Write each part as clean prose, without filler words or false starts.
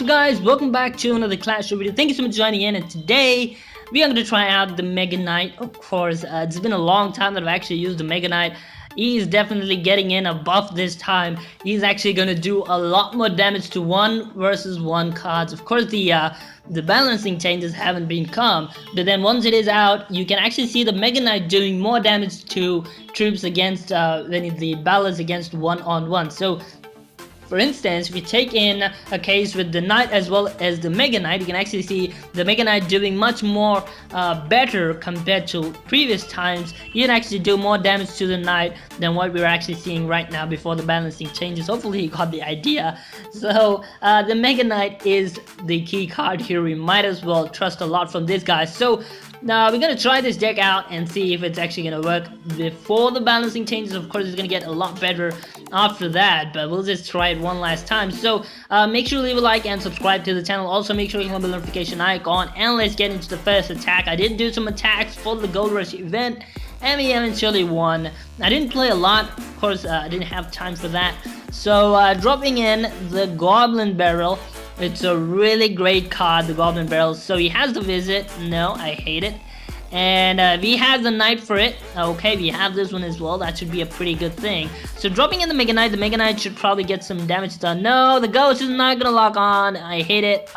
up guys, welcome back to another Clash Royale video. Thank you so much for joining in, and today we are going to try out the Mega Knight. Of course, it's been a long time that I've actually used the Mega Knight. He is definitely getting in a buff this time. He's actually going to do a lot more damage to 1 versus 1 cards. Of course, the balancing changes haven't been come, but then once it is out, you can actually see the Mega Knight doing more damage to troops against the balance against 1-on-1. So for instance, if you take in a case with the Knight as well as the Mega Knight, you can actually see the Mega Knight doing much more better compared to previous times. You can actually do more damage to the Knight than what we're actually seeing right now before the balancing changes. Hopefully you got the idea. So the Mega Knight is the key card here. We might as well trust a lot from this guy. So now we're gonna try this deck out and see if it's actually gonna work before the balancing changes. Of course, it's gonna get a lot better after that, but we'll just try it one last time. So make sure to leave a like and subscribe to the channel. Also make sure you click on the notification icon, and let's get into the first attack. I did do some attacks for the Gold Rush event, and we eventually won. I didn't play a lot, of course. I didn't have time for that. So dropping in the Goblin Barrel. It's a really great card, the Goblin Barrel. So he has the Visit. No, I hate it. And we have the Knight for it. Okay, we have this one as well. That should be a pretty good thing. So dropping in the Mega Knight should probably get some damage done. No, the Ghost is not gonna lock on. I hate it.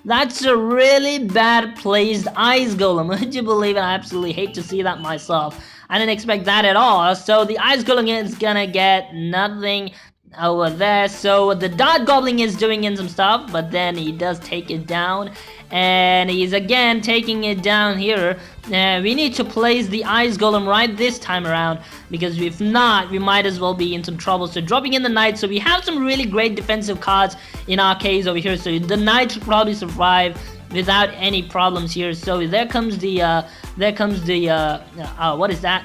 That's a really bad placed Ice Golem. Would you believe it? I absolutely hate to see that myself. I didn't expect that at all. So the Ice Golem is gonna get nothing over there. So the Dot Goblin is doing in some stuff, but then he does take it down, and he's again taking it down here. We need to place the Ice Golem right this time around, because if not, we might as well be in some trouble. So dropping in the Knight, so we have some really great defensive cards in our case over here. So the Knight should probably survive without any problems here. So there comes the what is that?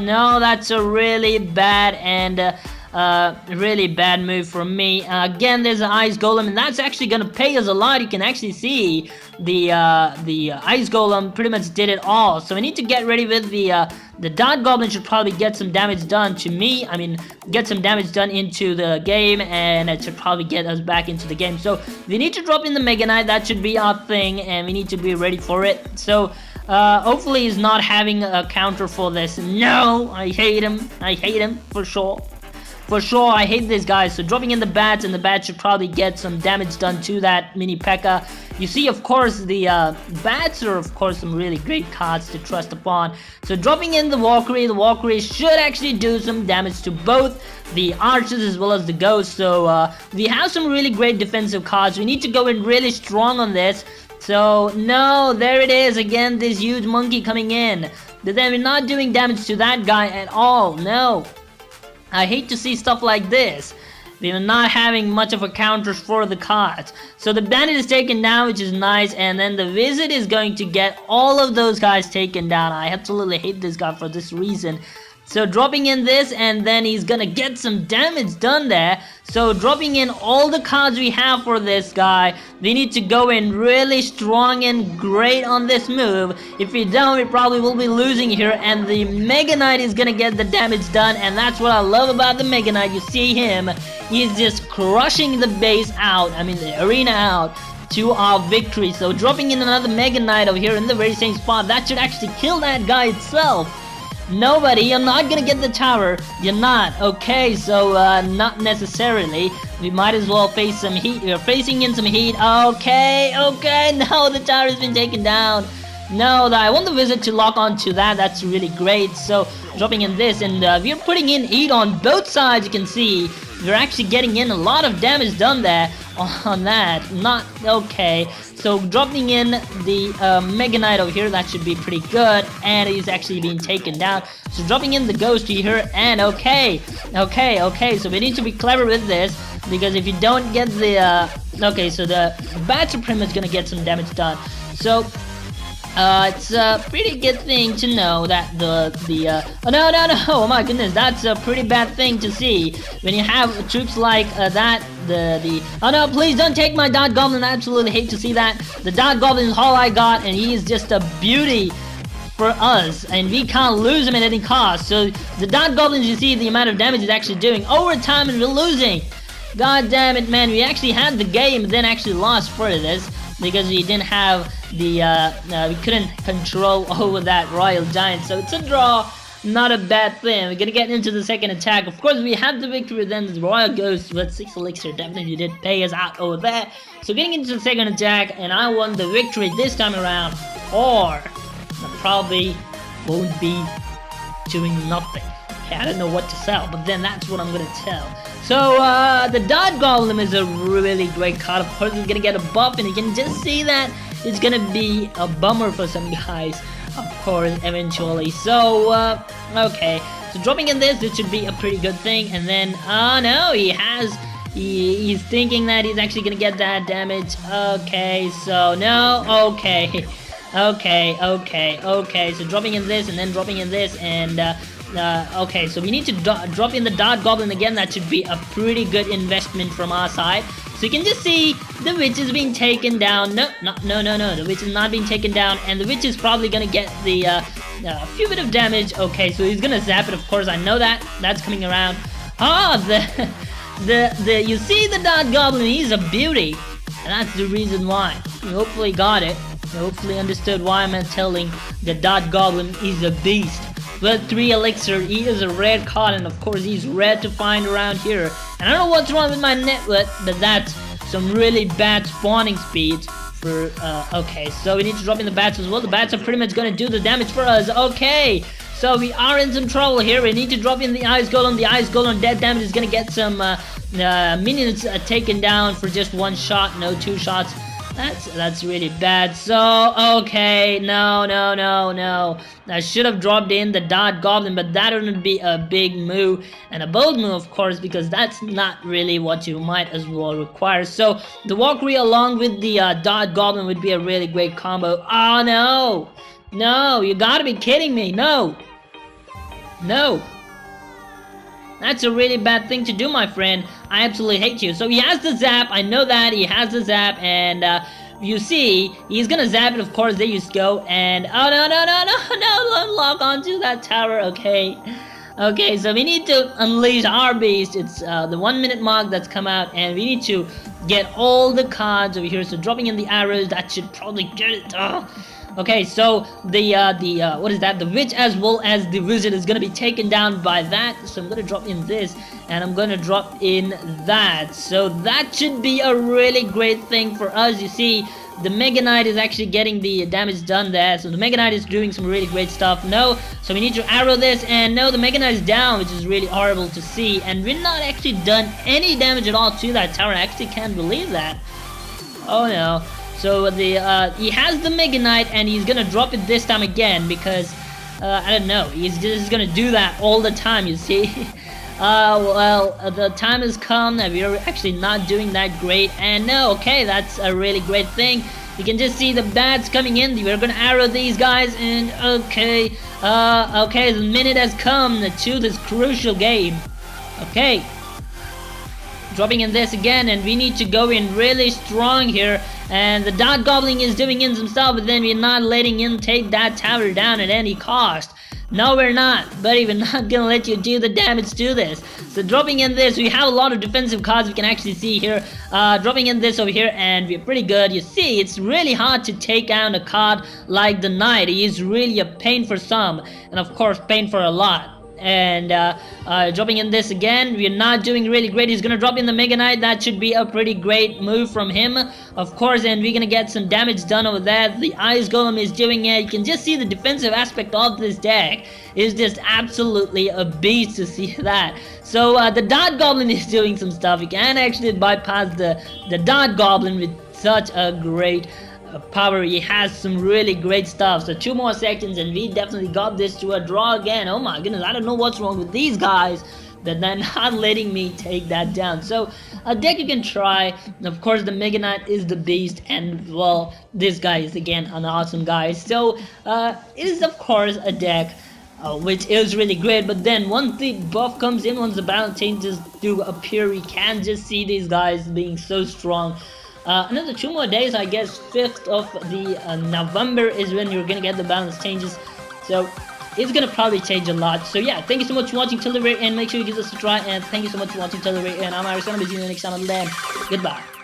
No, that's a really bad and really bad move from me. Again, there's an Ice Golem, and that's actually gonna pay us a lot. You can actually see the Ice Golem pretty much did it all. So we need to get ready with the Dot Goblin. Should probably get some damage done to me. I mean, get some damage done into the game, and it should probably get us back into the game. So we need to drop in the Mega Knight. That should be our thing, and we need to be ready for it. So hopefully he's not having a counter for this. No, I hate him. I hate him for sure. For sure, I hate this guy. So dropping in the Bats, and the Bats should probably get some damage done to that Mini P.E.K.K.A. You see, of course, the Bats are, of course, some really great cards to trust upon. So dropping in the Valkyrie should actually do some damage to both the Archers as well as the Ghosts. So we have some really great defensive cards. We need to go in really strong on this. So, no, there it is. Again, this huge monkey coming in. But then we're not doing damage to that guy at all. No. I hate to see stuff like this. We're not having much of a counters for the cards. So the Bandit is taken down, which is nice, and then the Visit is going to get all of those guys taken down. I absolutely hate this guy for this reason. So dropping in this, and then he's gonna get some damage done there. So dropping in all the cards we have for this guy, we need to go in really strong and great on this move. If we don't, we probably will be losing here, and the Mega Knight is gonna get the damage done, and that's what I love about the Mega Knight. You see him, he's just crushing the base out, I mean the arena out, to our victory. So dropping in another Mega Knight over here in the very same spot, that should actually kill that guy itself. Nobody, you're not gonna get the tower. You're not. Okay, so not necessarily. We might as well face some heat. We're facing in some heat. Okay, no, the tower has been taken down. No, I want the Visit to lock onto that. That's really great. So dropping in this, and we're putting in heat on both sides. You can see we're actually getting in a lot of damage done there on that. Not okay. So dropping in the Mega Knight over here, that should be pretty good, and he's actually being taken down. So dropping in the Ghost here, and okay, so we need to be clever with this, because if you don't get the okay, so the Bats are pretty much gonna get some damage done. So it's a pretty good thing to know that oh no, oh my goodness, that's a pretty bad thing to see when you have troops like that. Oh no, please don't take my Dot Goblin. I absolutely hate to see that. The Dot Goblin is all I got, and he is just a beauty for us, and we can't lose him at any cost. So the Dot Goblins, you see the amount of damage he's actually doing over time, and we're losing. God damn it, man. We actually had the game, then actually lost for this because we didn't have the, we couldn't control over that Royal Giant. So it's a draw, not a bad thing. We're gonna get into the second attack. Of course, we have the victory, then the Royal Ghost with 6 elixir definitely did pay us out over there. So getting into the second attack, and I won the victory this time around, or I probably won't be doing nothing. Okay, I don't know what to sell, but then that's what I'm gonna tell. So, the Dot Golem is a really great card. Of course, it's gonna get a buff, and you can just see that it's gonna be a bummer for some guys, of course, eventually. So, okay. So, dropping in this should be a pretty good thing. And then, no, he's thinking that he's actually gonna get that damage. Okay, so, no, okay. Okay. So, dropping in this, and then dropping in this, and, okay, so we need to drop in the Dot Goblin again. That should be a pretty good investment from our side. So you can just see the witch is being taken down. No. The witch is not being taken down, and the witch is probably gonna get the few bit of damage. Okay, so he's gonna zap it. Of course, I know that. That's coming around. You see the Dot Goblin? He's a beauty, and that's the reason why. You hopefully got it. You hopefully understood why I'm telling the Dot Goblin is a beast. With 3 elixir, he is a rare card, and of course he's rare to find around here. And I don't know what's wrong with my network, but that's some really bad spawning speeds for, okay, so we need to drop in the bats as well. The bats are pretty much gonna do the damage for us. Okay, so we are in some trouble here. We need to drop in the Ice Golem. The Ice Golem dead damage is gonna get some minions taken down for just 1 shot, no 2 shots. That's really bad. So, okay, no. I should have dropped in the Dot Goblin, but that wouldn't be a big move, and a bold move, of course, because that's not really what you might as well require. So, the Valkyrie along with the Dot Goblin would be a really great combo. Oh, no, you gotta be kidding me. No. That's a really bad thing to do, my friend. I absolutely hate you. So he has the zap. I know that. He has the zap. And you see, he's going to zap it. Of course, there you go. And oh, no. Don't lock onto that tower. Okay. Okay, so we need to unleash our beast. It's the 1 minute mark that's come out. And we need to get all the cards over here. So dropping in the arrows, that should probably get it. Okay, so the what is that? The witch as well as the wizard is gonna be taken down by that. So I'm gonna drop in this, and I'm gonna drop in that. So that should be a really great thing for us. You see, the Mega Knight is actually getting the damage done there. So the Mega Knight is doing some really great stuff. No, so we need to arrow this, and no, the Mega Knight is down, which is really horrible to see. And we're not actually done any damage at all to that tower. I actually can't believe that. Oh no. So he has the Mega Knight, and he's gonna drop it this time again because I don't know. He's just gonna do that all the time. You see. The time has come that we're actually not doing that great. And no, okay, that's a really great thing. You can just see the bats coming in. We're gonna arrow these guys, and okay, okay, the minute has come to this crucial game. Okay. Dropping in this again, and we need to go in really strong here. And the Dot Goblin is doing in some stuff, but then we're not letting him take that tower down at any cost. No, we're not, buddy. We're not gonna let you do the damage to this. So dropping in this, we have a lot of defensive cards we can actually see here. Dropping in this over here, and we're pretty good. You see, it's really hard to take down a card like the Knight. He is really a pain for some, and of course, pain for a lot. And dropping in this again, we're not doing really great. He's gonna drop in the Mega Knight. That should be a pretty great move from him, of course, and we're gonna get some damage done over there. The Ice Golem is doing it. You can just see the defensive aspect of this deck is just absolutely a beast to see that. So the Dot Goblin is doing some stuff. You can actually bypass the Dot Goblin with such a great power. He has some really great stuff. So 2 more seconds, and we definitely got this to a draw again. Oh my goodness, I don't know what's wrong with these guys that they're not letting me take that down. So a deck you can try. Of course, the Mega Knight is the beast, and well, this guy is again an awesome guy. So it is of course a deck which is really great. But then once the buff comes in, once the battle changes do appear, we can just see these guys being so strong. Another 2 more days, I guess. 5th of the November is when you're gonna get the balance changes. So it's gonna probably change a lot. So yeah, thank you so much for watching till the very end. Make sure you give us a try, and thank you so much for watching till the very end. I'm Ayrus, and I'll be seeing you next time on the land. Goodbye.